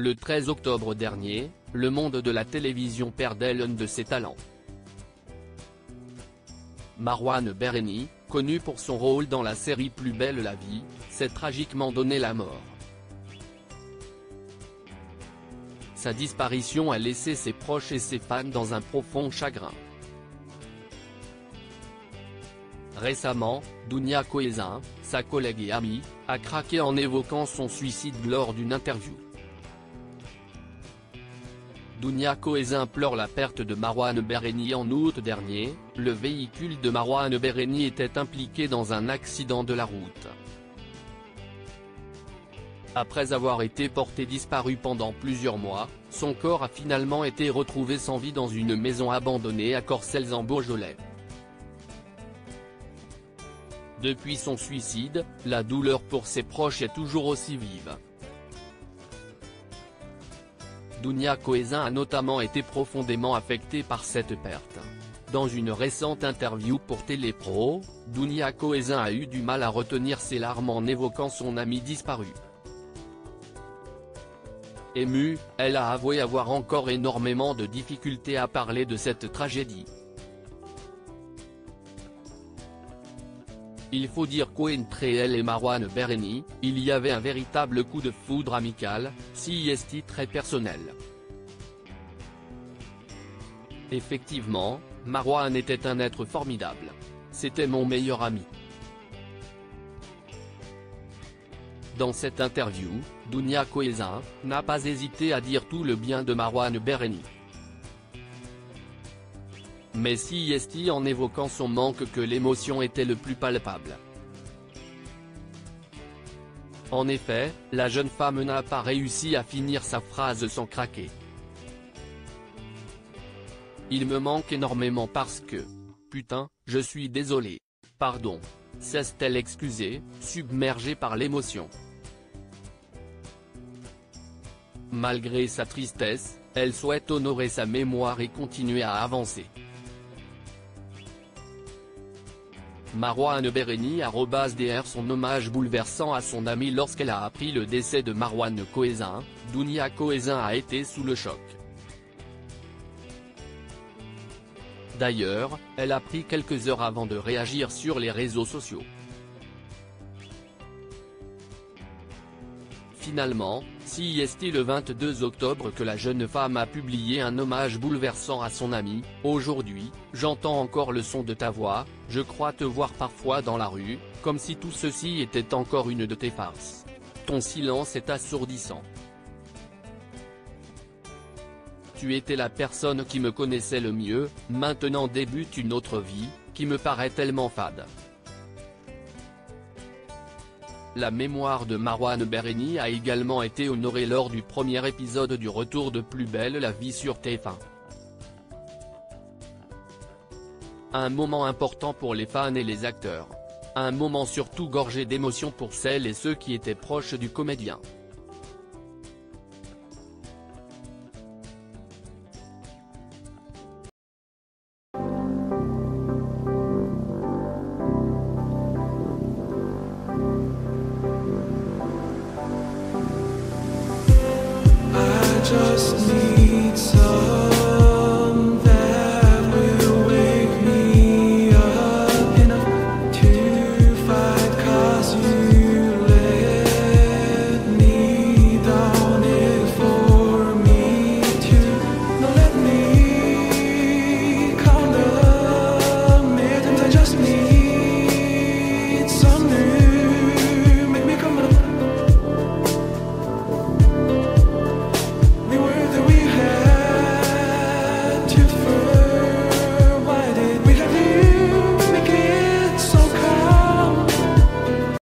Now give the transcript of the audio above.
Le 13 octobre dernier, le monde de la télévision perdait l'un de ses talents. Marouane Berreni, connu pour son rôle dans la série Plus belle la vie, s'est tragiquement donné la mort. Sa disparition a laissé ses proches et ses fans dans un profond chagrin. Récemment, Dounia Koezin, sa collègue et amie, a craqué en évoquant son suicide lors d'une interview. Dounia Koezin pleure la perte de Marouane Berreni. En août dernier, le véhicule de Marouane Berreni était impliqué dans un accident de la route. Après avoir été porté disparu pendant plusieurs mois, son corps a finalement été retrouvé sans vie dans une maison abandonnée à Corcelles en Beaujolais. Depuis son suicide, la douleur pour ses proches est toujours aussi vive. Dounia Koezin a notamment été profondément affectée par cette perte. Dans une récente interview pour Télépro, Dounia Koezin a eu du mal à retenir ses larmes en évoquant son ami disparu. Émue, elle a avoué avoir encore énormément de difficultés à parler de cette tragédie. Il faut dire qu'entre elle et Marouane Berreni, il y avait un véritable coup de foudre amical, si est très personnel. Effectivement, Marouane était un être formidable. C'était mon meilleur ami. Dans cette interview, Dounia Koezin n'a pas hésité à dire tout le bien de Marouane Berreni. Mais si est en évoquant son manque que l'émotion était le plus palpable. En effet, la jeune femme n'a pas réussi à finir sa phrase sans craquer. Il me manque énormément parce que… Putain, je suis désolé. Pardon. S'est-elle excusée, submergée par l'émotion. Malgré sa tristesse, elle souhaite honorer sa mémoire et continuer à avancer. Marouane Berreni @dr Son hommage bouleversant à son amie. Lorsqu'elle a appris le décès de Marouane Koezin, Dounia Koezin a été sous le choc. D'ailleurs, elle a pris quelques heures avant de réagir sur les réseaux sociaux. Finalement, c'est le 22 octobre que la jeune femme a publié un hommage bouleversant à son amie. Aujourd'hui, j'entends encore le son de ta voix, je crois te voir parfois dans la rue, comme si tout ceci était encore une de tes farces. Ton silence est assourdissant. Tu étais la personne qui me connaissait le mieux, maintenant débute une autre vie, qui me paraît tellement fade. La mémoire de Marouane Berreni a également été honorée lors du premier épisode du retour de Plus belle la vie sur TF1. Un moment important pour les fans et les acteurs. Un moment surtout gorgé d'émotion pour celles et ceux qui étaient proches du comédien.